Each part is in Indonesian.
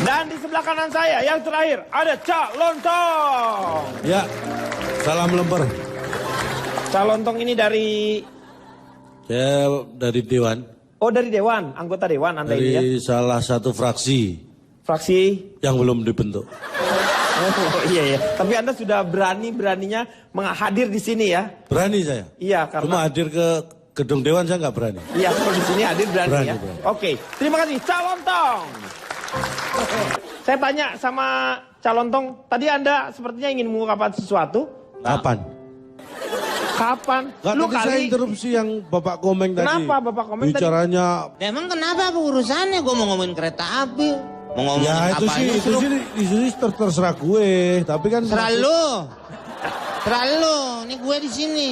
Dan di sebelah kanan saya yang terakhir ada Cak Lontong. Ya, salam lemper. Cak Lontong ini dari... Saya dari Dewan. Oh, dari Dewan, anggota Dewan Anda ini ya? Dari salah satu fraksi. Fraksi? Yang belum dibentuk. Oh iya ya, tapi Anda sudah beraninya hadir di sini ya? Berani saya. Iya, karena... Cuma hadir ke gedung Dewan saya nggak berani. Iya, kalau di sini hadir berani ya? Berani. Oke, terima kasih Cak Lontong. Saya tanya sama Cak Lontong, tadi Anda sepertinya ingin mengungkapkan sesuatu. Kapan? Kapan? Nggak, Lu tadi saya kali... interupsi yang Bapak Komeng tadi. Kenapa Bapak Komeng tadi? Bicaranya... Emang kenapa apa urusannya? Gue mau ngomongin kereta api. Mau ngomongin Ya itu apa sih, itu sih terserah gue. Tapi kan... Terlalu. Ini gue di sini.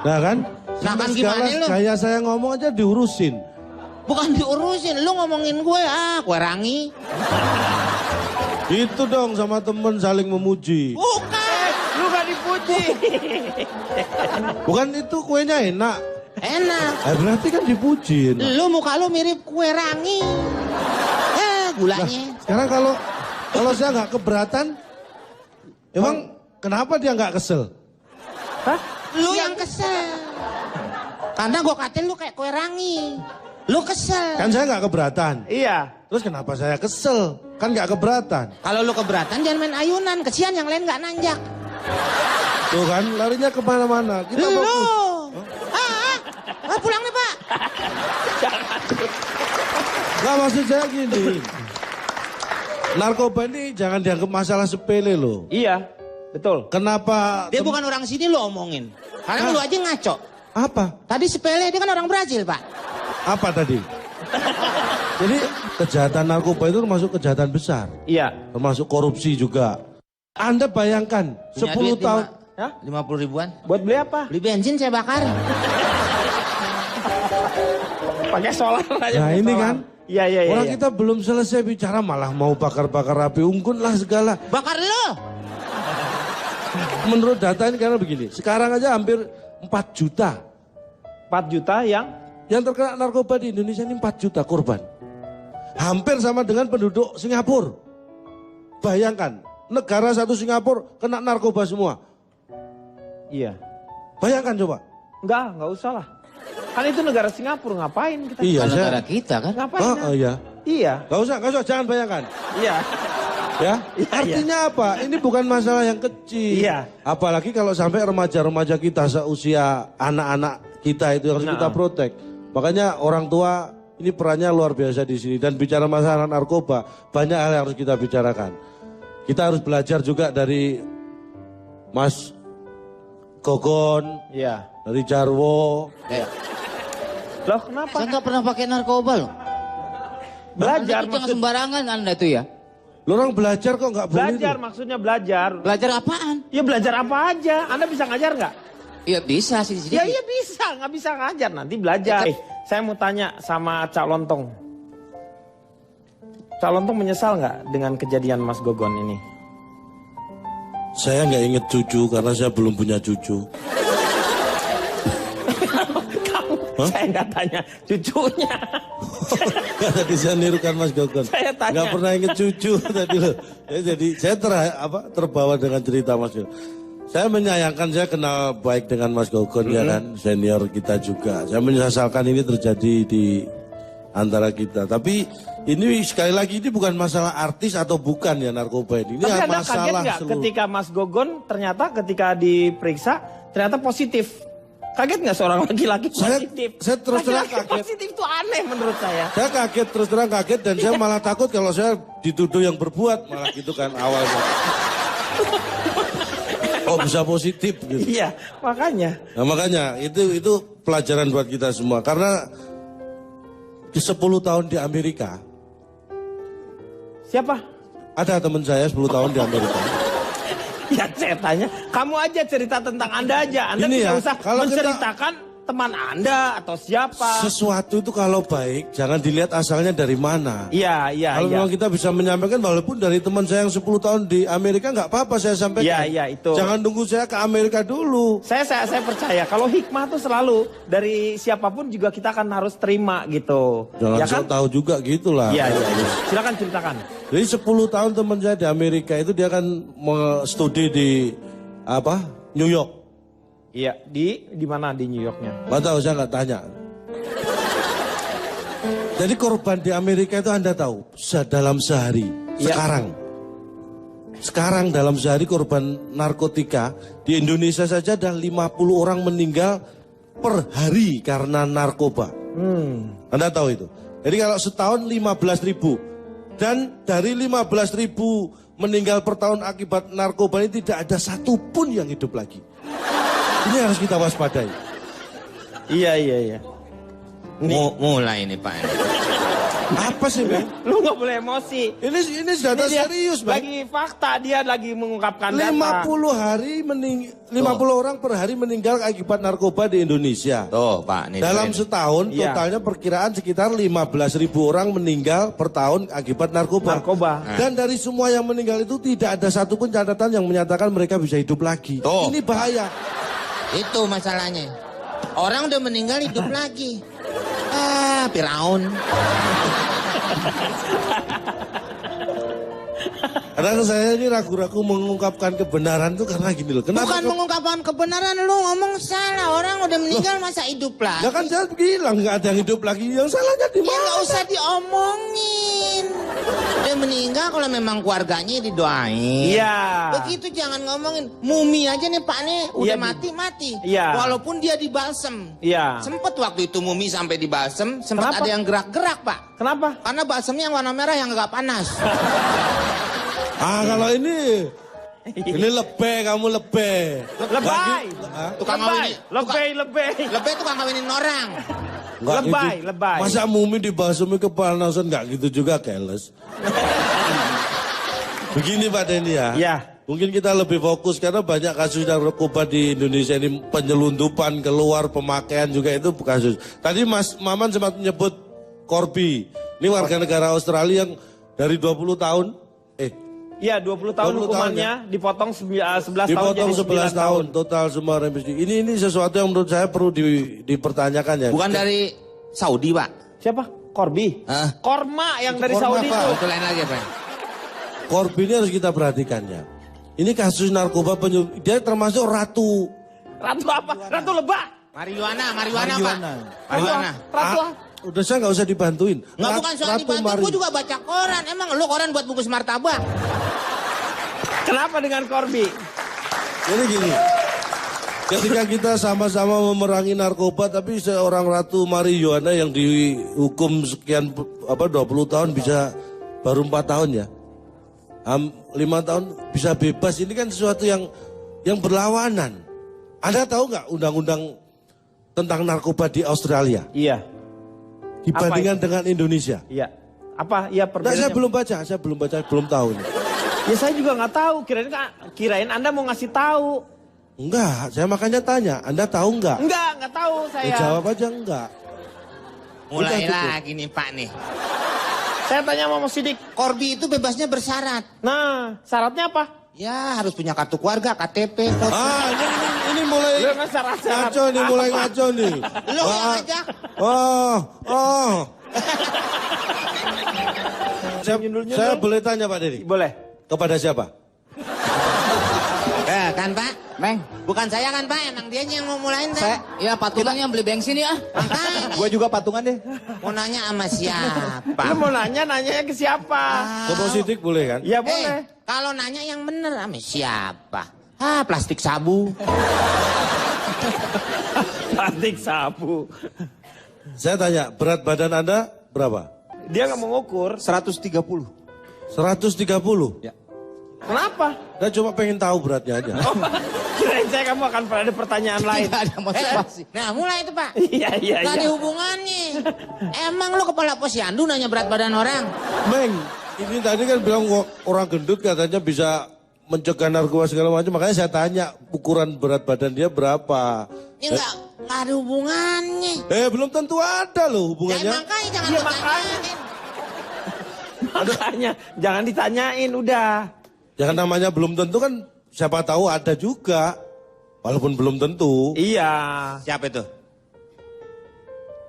Nah kan? Nah kan Segala gimana lu? Kayak saya ngomong aja diurusin. Bukan diurusin, lu ngomongin gue kue rangi. Itu dong sama temen saling memuji. Bukan. Lu gak dipuji. Bukan itu kuenya enak. Enak. Berarti kan dipuji. Enak. Lu muka lu mirip kue rangi. Gulanya. Sekarang kalau saya nggak keberatan, emang kenapa dia nggak kesel? Hah? Lu yang kesel. Karena gue katain lu kayak kue rangi. Lu kesel. Kan saya nggak keberatan. Iya. Terus kenapa saya kesel? Kan nggak keberatan. Kalau lu keberatan jangan main ayunan. Kesian yang lain nggak nanjak. Tuh kan larinya kemana-mana. Kita Lu. fokus. Pulang nih Pak. Nggak maksud saya gini. Narkoba ini jangan dianggap masalah sepele loh. Iya, betul. Kenapa? Dia bukan orang sini lu omongin. Karena lu aja ngaco. Apa? Tadi sepele dia kan orang Brazil Pak. Apa tadi? Jadi kejahatan narkoba itu termasuk kejahatan besar. Iya. Termasuk korupsi juga. Anda bayangkan 10 tahun. Hah? 50 ribuan. Buat beli apa? Beli bensin saya bakar. Pakai solar aja. Nah pakai ini solar. kan. Iya. Orang kita belum selesai bicara malah mau bakar-bakar api unggun lah segala. Bakar lu. Menurut data ini karena begini. Sekarang aja hampir 4 juta. 4 juta Yang terkena narkoba di Indonesia ini 4 juta korban. Hampir sama dengan penduduk Singapura. Bayangkan, negara satu Singapura kena narkoba semua. Iya. Bayangkan coba. Enggak usah lah. Kan itu negara Singapura, ngapain kita? Iya, Negara kita kan. Ngapain? Oh iya. Iya. Gak usah, jangan bayangkan. Iya. Ya, Iya, artinya apa? Ini bukan masalah yang kecil. Iya. Apalagi kalau sampai remaja-remaja kita seusia anak-anak kita itu yang harus kita protek. Makanya orang tua ini perannya luar biasa di sini. Dan bicara masalah narkoba, banyak hal yang harus kita bicarakan. Kita harus belajar juga dari Mas Gogon, Iya. dari Jarwo. Loh kenapa? Saya nggak pernah pakai narkoba loh. Belajar Anda jangan sembarangan Anda itu ya. Lu orang belajar kok nggak boleh Belajar itu? maksudnya belajar. Belajar apaan? Ya belajar apa aja. Anda bisa ngajar nggak? Iya bisa sih. Ya iya bisa, nggak bisa ngajar nanti belajar. Saya mau tanya sama Cak Lontong. Cak Lontong menyesal nggak dengan kejadian Mas Gogon ini? Saya nggak inget cucu karena saya belum punya cucu. Saya nggak tanya cucunya. Gak tadi saya nirukan Mas Gogon. Saya tanya. Gak pernah inget cucu tadi loh. Jadi saya terbawa dengan cerita Mas Gogon. Saya menyayangkan, saya kenal baik dengan Mas Gogon ya kan, senior kita juga. Saya menyesalkan ini terjadi di antara kita. Tapi ini sekali lagi ini bukan masalah artis atau bukan ya narkoba ini. Ini Tapi Anda kaget masalah nggak seluruh. ketika Mas Gogon ternyata ketika diperiksa ternyata positif? Kaget nggak seorang laki-laki positif? Saya terus terang Laki-laki kaget. positif itu aneh menurut saya. Saya kaget, terus terang kaget dan saya malah takut kalau saya dituduh yang berbuat malah gitu kan awalnya. Oh bisa positif gitu. Iya, makanya. Nah makanya itu pelajaran buat kita semua karena di 10 tahun di Amerika Siapa? ada teman saya 10 tahun di Amerika. Ya saya tanya, kamu aja cerita tentang Anda aja. Anda Ini tidak ya, usah kalau kita- menceritakan teman Anda atau siapa. Sesuatu itu kalau baik, jangan dilihat asalnya dari mana. Iya. Kalau memang kita bisa menyampaikan, walaupun dari teman saya yang 10 tahun di Amerika, nggak apa-apa saya sampaikan. Iya, itu. Jangan tunggu saya ke Amerika dulu. Saya percaya kalau hikmah tuh selalu dari siapapun juga kita akan harus terima gitu. Jangan Ya kan? sok tahu juga gitulah. Iya. Silakan ceritakan. Jadi 10 tahun teman saya di Amerika itu dia kan studi di New York. Iya, di mana di New Yorknya? Nggak tahu, saya nggak tanya. Jadi korban di Amerika itu Anda tahu, dalam sehari, Iya. sekarang dalam sehari korban narkotika di Indonesia saja ada 50 orang meninggal per hari karena narkoba. Anda tahu itu. Jadi kalau setahun 15.000. Dan dari 15.000 meninggal per tahun akibat narkoba ini tidak ada satupun yang hidup lagi. Ini harus kita waspadai. Iya. Mulai nih Pak. Apa sih, Bang? Lu nggak boleh emosi. Ini data Dia serius, Bang. Lagi fakta, dia lagi mengungkapkan 50 data. 50 orang per hari meninggal akibat narkoba di Indonesia. Tuh Pak, nih. Dalam dengerin. setahun Iya. totalnya perkiraan sekitar 15.000 orang meninggal per tahun akibat narkoba. Dan dari semua yang meninggal itu tidak ada satupun catatan yang menyatakan mereka bisa hidup lagi. Tuh. Ini bahaya. Itu masalahnya. Orang udah meninggal hidup lagi. Firaun. Karena saya ini ragu-ragu mengungkapkan kebenaran itu karena gini loh. Kenapa Bukan mengungkapkan kebenaran, lu ngomong salah. Orang udah meninggal masa hidup lagi. Ya kan saya bilang nggak ada yang hidup lagi. Yang salahnya di Ya mana? nggak usah diomongin. Udah meninggal kalau memang keluarganya didoain. Iya. Begitu jangan ngomongin. Mumi aja nih Pak nih udah Iya, mati. Iya. Walaupun dia dibalsem. Iya. Sempet waktu itu Mumi sampai dibalsem, sempet Kenapa? ada yang gerak-gerak Pak. Kenapa? Karena balsemnya yang warna merah yang nggak panas. Kalau ini lebih, kamu lebih. Lebay. Tukang Lebay. ngawinin. Lebay. Lebih tukang ngawinin orang. Nggak Lebay. Masa Mumi dibasumi kepanasan nggak gitu juga, keles. Begini Pak Denny ya. Iya. Mungkin kita lebih fokus karena banyak kasus narkoba di Indonesia ini, penyelundupan keluar, pemakaian juga itu kasus. Tadi Mas Maman sempat menyebut Corby. Ini warga negara Australia yang dari 20 tahun. Iya, 20 tahun 20 hukumannya dipotong 11 tahun Dipotong jadi 11 tahun total semua remisi. Ini sesuatu yang menurut saya perlu dipertanyakan ya. Bukan dari Saudi Pak. Siapa? Corby. Hah? Korma yang dari Korma, Saudi Pak. itu. Itu lain lagi Pak. Corby ini harus kita perhatikan ya. Ini kasus narkoba dia termasuk ratu. Ratu apa? Ratu lebah. Marijuana Pak. Marijuana. Ratu. Udah saya nggak usah dibantuin. Nggak bukan soal dibantu, gue juga baca koran. Emang lu koran buat bungkus martabak? Kenapa dengan Corby? Jadi gini. Ketika kita sama-sama memerangi narkoba, tapi seorang ratu marijuana yang dihukum sekian 20 tahun bisa baru 4 tahun ya. 5 tahun bisa bebas. Ini kan sesuatu yang berlawanan. Anda tahu nggak undang-undang tentang narkoba di Australia Iya. dibandingkan dengan Indonesia? Iya. Apa? Iya Nah, perbedaannya. saya belum baca, belum tahu. Nih. Ya saya juga nggak tahu. Kirain Anda mau ngasih tahu. Enggak, saya makanya tanya, Anda tahu enggak? Nggak tahu saya. Ya, jawab aja enggak. Mulai Udah, cukup. lagi nih Pak nih. Saya tanya sama Mas Sidik. Corby itu bebasnya bersyarat. Nah, syaratnya apa? Ya harus punya kartu keluarga, KTP, foto. Ini mulai Lu nggak syarat-syarat. ngaco nih, mulai ngaco nih. Lu yang ngajak. Saya boleh tanya Pak Dedi? Boleh. Kepada siapa? Kan Pak? Meng, Bukan saya kan Pak, emang dia yang mau mulain saya kan? ya patungan yang beli bensin ya. Makanya Gue juga patungan deh. mau nanya sama siapa? Lu mau nanyanya ke siapa? Ke Positif boleh kan? Ya boleh. Kalau nanya yang bener sama siapa? Plastik sabu. Plastik sabu. Saya tanya, berat badan Anda berapa? Dia nggak mau ngukur. 130. 130? Ya. Kenapa? Saya cuma pengen tahu beratnya aja. Oh, kirain saya kamu akan ada pertanyaan lain. Tidak ada motivasi. Nah mulai itu Pak. Iya. Gak ada hubungannya. Emang lo kepala posyandu nanya berat badan orang? Meng, ini tadi kan bilang orang gendut katanya bisa mencegah narkoba segala macam. Makanya saya tanya ukuran berat badan dia berapa. Ya nggak ada hubungannya. Belum tentu ada loh hubungannya. Makanya jangan Iya, ditanyain. Makanya jangan ditanyain udah. Jangan namanya belum tentu kan siapa tahu ada juga. Walaupun belum tentu. Iya. Siapa itu?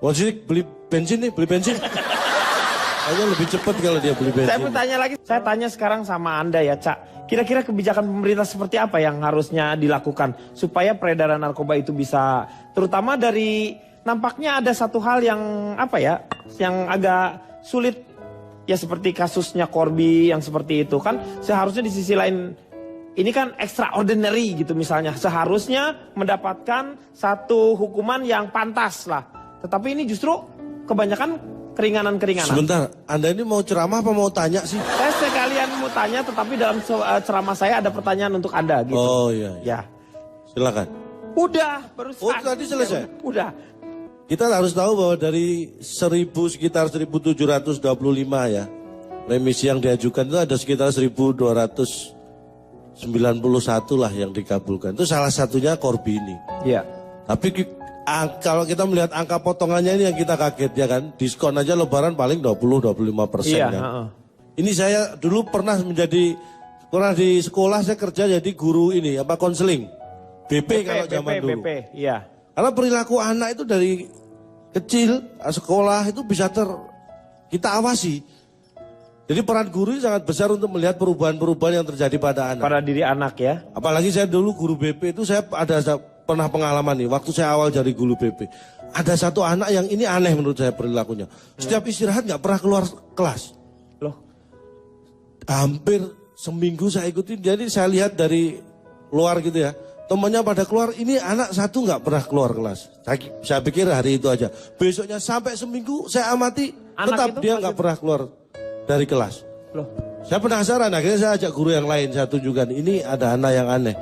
Wah sih beli bensin. Kayaknya lebih cepat kalau dia beli bensin. Saya bertanya lagi, saya tanya sekarang sama Anda ya, Cak. Kira-kira kebijakan pemerintah seperti apa yang harusnya dilakukan supaya peredaran narkoba itu bisa, terutama dari nampaknya ada satu hal yang apa ya, yang agak sulit ya seperti kasusnya Corby yang seperti itu kan seharusnya di sisi lain ini kan extraordinary gitu misalnya seharusnya mendapatkan satu hukuman yang pantas lah, tetapi ini justru kebanyakan keringanan-keringanan. Sebentar, Anda ini mau ceramah apa mau tanya sih? Saya sekalian mau tanya, tetapi dalam ceramah saya ada pertanyaan untuk Anda gitu. Oh iya. Ya. Silakan. Udah, barusan. Oh, tadi selesai? Udah. Kita harus tahu bahwa dari sekitar 1725 ya. Remisi yang diajukan itu ada sekitar 1291 lah yang dikabulkan. Itu salah satunya Corby ini. Iya. Tapi kalau kita melihat angka potongannya ini yang kita kaget ya kan. Diskon aja lebaran paling 20-25% Iya, kan. Ini saya dulu pernah di sekolah saya kerja jadi guru ini konseling. BP kalau zaman dulu. BP, iya. Karena perilaku anak itu dari kecil sekolah itu bisa kita awasi. Jadi peran guru ini sangat besar untuk melihat perubahan-perubahan yang terjadi pada anak. Pada diri anak ya. Apalagi saya dulu guru BP itu saya pernah pengalaman nih, waktu saya awal jadi guru BP. Ada satu anak yang ini aneh menurut saya perilakunya. Setiap istirahat nggak pernah keluar kelas. Loh. Hampir seminggu saya ikutin, jadi saya lihat dari luar gitu ya. Temannya pada keluar, ini anak satu nggak pernah keluar kelas. Saya pikir hari itu aja. Besoknya sampai seminggu saya amati, tetap dia nggak pernah keluar dari kelas. Loh. Saya penasaran, akhirnya saya ajak guru yang lain, saya tunjukkan, ini ada anak yang aneh.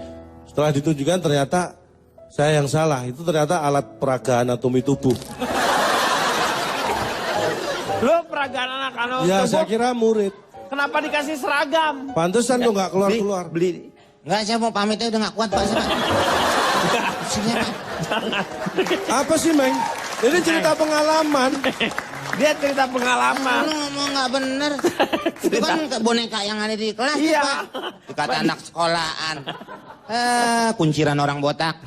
Setelah ditunjukkan ternyata saya yang salah, itu ternyata alat peraga anatomi tubuh. Lo peragaan anak Ya saya kira murid. Kenapa dikasih seragam? Pantesan lo nggak keluar-keluar. Beli. Enggak, saya mau pamit aja udah nggak kuat Pak. Sini Pak. Apa sih Meng? Ini cerita pengalaman. Dia cerita pengalaman. Lu ngomong nggak bener. Itu kan boneka yang ada di kelas Iya. Pak. Dikata anak sekolahan. Kunciran orang botak.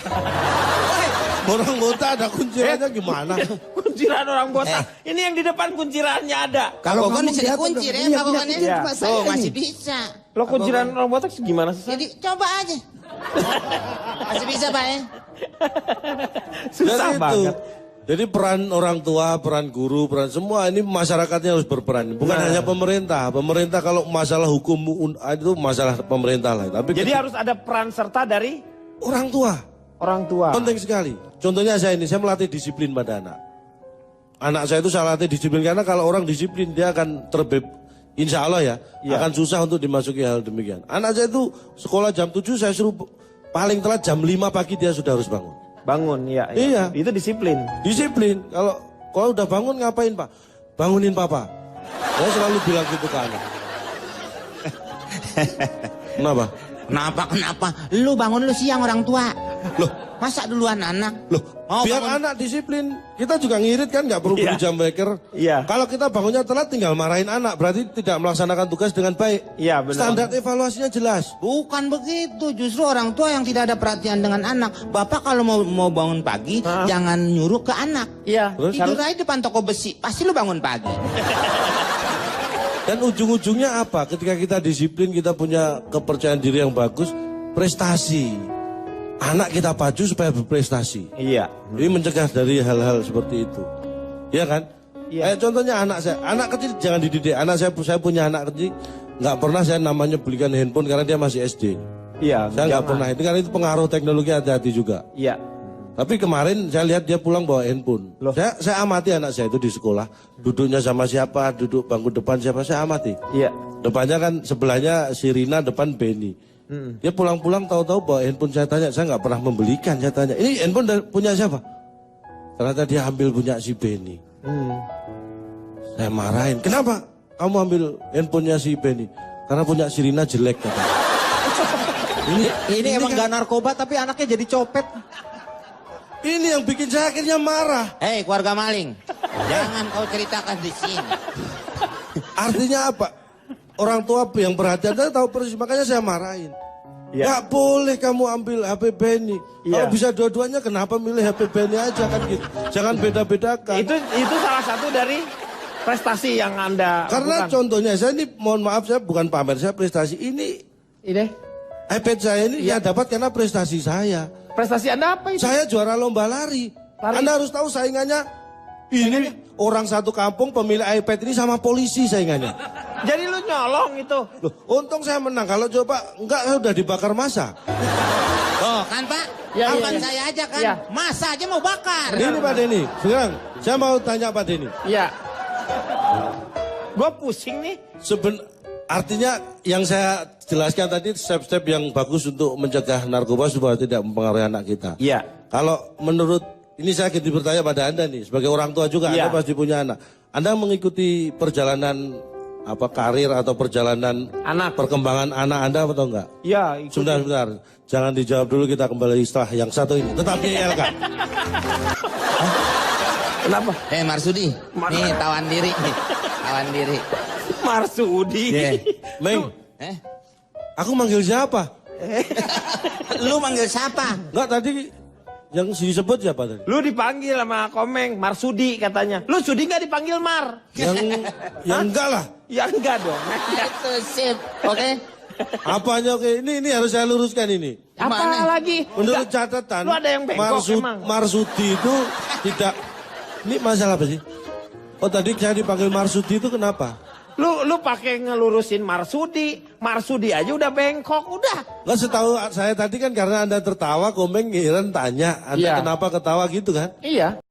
Orang botak ada kuncirannya gimana? Kunciran orang botak. Ini yang di depan kuncirannya ada. Kalau kan kamu bisa lihat dikunci udah, ya, iya, Pak Kokonnya. iya, Pak, saya Oh, ini. masih bisa. Lo kunciran orang botak gimana sih? Jadi coba aja. Masih bisa Pak ya. Susah Jadi itu. banget. Jadi peran orang tua, peran guru, peran semua ini masyarakatnya harus berperan. Bukan hanya pemerintah. Pemerintah kalau masalah hukum itu masalah pemerintah lah. Tapi Jadi harus ada peran serta dari orang tua. orang tua. Penting sekali. Contohnya saya melatih disiplin pada anak. Anak saya itu saya latih disiplin karena kalau orang disiplin dia akan insya Allah ya, Iya. akan susah untuk dimasuki hal demikian. Anak saya itu sekolah jam 7 saya suruh paling telat jam 5 pagi dia sudah harus bangun. Bangun, iya. Iya. Itu disiplin. Disiplin. Kalau udah bangun ngapain Pak? Bangunin Papa. Saya selalu bilang gitu ke anak. Kenapa? Kenapa? Lu bangun lu siang orang tua. Loh, Masa duluan anak? Loh, Oh, biar bangun. anak disiplin. Kita juga ngirit kan, nggak perlu beli Iya. jam waker. Iya. Kalau kita bangunnya telat tinggal marahin anak, berarti tidak melaksanakan tugas dengan baik. Iya, benar. Standar evaluasinya jelas. Bukan begitu, justru orang tua yang tidak ada perhatian dengan anak. Bapak kalau mau bangun pagi, Hah? jangan nyuruh ke anak. Iya. Terus Tidur aja depan toko besi, pasti lu bangun pagi. Dan ujung-ujungnya apa? Ketika kita disiplin, kita punya kepercayaan diri yang bagus, prestasi. Anak kita pacu supaya berprestasi. Iya. Ini mencegah dari hal-hal seperti itu. Iya kan? Iya. Kayak contohnya anak saya. Anak kecil jangan dididik. Saya punya anak kecil. Nggak pernah saya namanya belikan handphone karena dia masih SD. Iya. Saya nggak jangan. pernah. Itu karena itu pengaruh teknologi, hati-hati juga. Iya. Tapi kemarin saya lihat dia pulang bawa handphone. Loh. Saya amati anak saya itu di sekolah. Duduknya sama siapa, duduk bangku depan siapa, saya amati. Iya. Depannya kan sebelahnya si Rina, depan Benny. Dia pulang-pulang tahu-tahu bawa handphone, saya tanya, saya nggak pernah membelikan, saya tanya, ini handphone punya siapa? Ternyata dia ambil punya si Benny. Saya marahin, kenapa kamu ambil handphonenya si Benny? Karena punya si Rina jelek katanya. Ini emang gak narkoba tapi anaknya jadi copet. Ini yang bikin saya akhirnya marah. Hei keluarga maling, jangan kau ceritakan di sini. Artinya apa? Orang tua yang perhatian saya tahu persis, makanya saya marahin. Iya. Gak boleh kamu ambil HP Benny. Iya. Kalau bisa dua-duanya kenapa milih HP Benny aja kan gitu. Jangan beda-bedakan. Itu salah satu dari prestasi yang Anda Karena lakukan. contohnya saya ini mohon maaf saya bukan pamer, saya prestasi ini Ini iPad saya ini Iya. ya dapat karena prestasi saya. prestasi Anda apa itu? Saya juara lomba lari. Lari. Anda harus tahu saingannya. Ini orang satu kampung pemilik iPad ini sama polisi saingannya. Jadi lu nyolong itu. Loh, untung saya menang. Kalau coba enggak saya udah dibakar masa. Oh kan Pak, Ya, bukan iya, iya. saya aja kan, Iya. masa aja mau bakar. Ini Pak Denny. Sekarang saya mau tanya Pak Denny. Iya. Gue pusing nih. Artinya yang saya jelaskan tadi step-step yang bagus untuk mencegah narkoba supaya tidak mempengaruhi anak kita. Iya. Kalau menurut ini saya ingin bertanya pada Anda nih sebagai orang tua juga Iya. Anda pasti punya anak. Anda mengikuti perjalanan karir atau perjalanan Anak. perkembangan anak Anda atau enggak? Iya. ikuti. Sebentar. Jangan dijawab dulu, kita kembali setelah yang satu ini. Tetap di LK. Kenapa? Marsudi, nih tawan diri nih, tawan diri. Marsudi. Meng, Eh, aku manggil siapa? lu manggil siapa? Enggak tadi yang disebut siapa tadi? Lu dipanggil sama Komeng, Marsudi katanya. Lu sudi nggak dipanggil Mar? Yang enggak lah. Ya enggak dong. Itu sip, oke? Apanya oke? Ini harus saya luruskan ini. Apa Gimana? lagi? Menurut Enggak. catatan, Lu ada yang bengkok emang? Marsudi itu tidak. Ini masalah apa sih? Oh tadi saya dipanggil Marsudi itu kenapa? Lu pakai ngelurusin Marsudi. Marsudi aja udah bengkok, udah. Nggak setahu saya tadi kan karena Anda tertawa, Komeng ngiren tanya, Anda Iya. kenapa ketawa gitu kan? Iya.